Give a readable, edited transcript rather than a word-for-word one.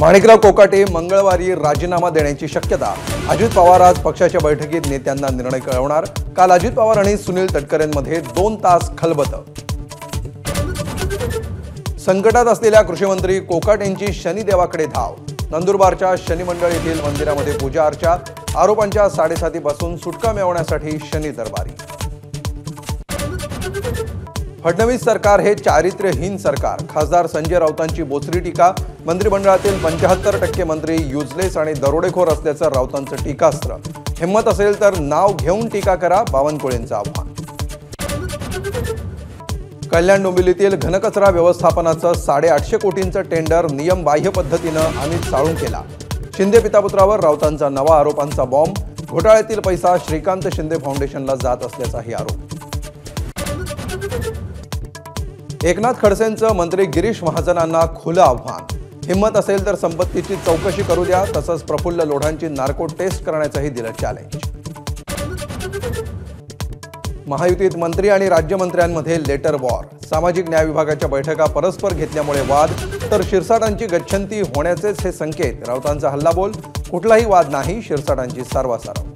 माणिकराव कोकाटे मंगळवारी राजीनामा देण्याची शक्यता। अजित पवार आज पक्षाच्या बैठकीत नेत्यांना निर्णय कळवणार। काल अजित पवार आणि सुनील तटकरेंमध्ये 2 तास खलबत। संकटात असलेल्या कृषी मंत्री कोकाटेंची शनिदेवाकडे धाव। नंदुरबारच्या शनी मंडळ येथील मंदिरामध्ये पूजा अर्चा। आरोपांच्या साडेसातीपासून सुटका मिळवण्यासाठी शनी दरबारी। फडणवीस सरकार हे चारित्र्यहीन सरकार। खासदार संजय राऊतांची बोचरी टीका। मंत्रिमंडळातील 75% मंत्री युजलेस आणि दरोडेखोर असल्याचं राऊतांचं टीकास्त्र। हिम्मत असेल तर नाव घेऊन टीका करा, बावनकुळेंचं आव्हान। कल्याण डोंबिवलीतील घनकचरा व्यवस्थापनाचं 850 कोटींचं टेंडर नियमबाह्य पद्धतीनं अमित साळुंखेला। शिंदे पितापुत्रावर राऊतांचा नवा आरोपांचा बॉम्ब। घोटाळ्यातील पैसा श्रीकांत शिंदे फाउंडेशनला जात असल्याचाही आरोप। एकनाथ खडसेंचं मंत्री गिरीश महाजनांना खुलं आव्हान। हिम्मत असेल तर संपत्तीची चौकशी करू द्या, तसंच प्रफुल्ल लोढांची नार्को टेस्ट करण्याचंही दिलं चॅलेंज। महायुतीत मंत्री आणि राज्यमंत्र्यांमध्ये लेटर वॉर। सामाजिक न्याय विभागाच्या बैठका परस्पर घेतल्यामुळे वाद, तर शिरसाटांची गच्छंती होण्याचेच हे संकेत। राऊतांचा हल्लाबोल, कुठलाही वाद नाही, शिरसाटांची सारवासारव।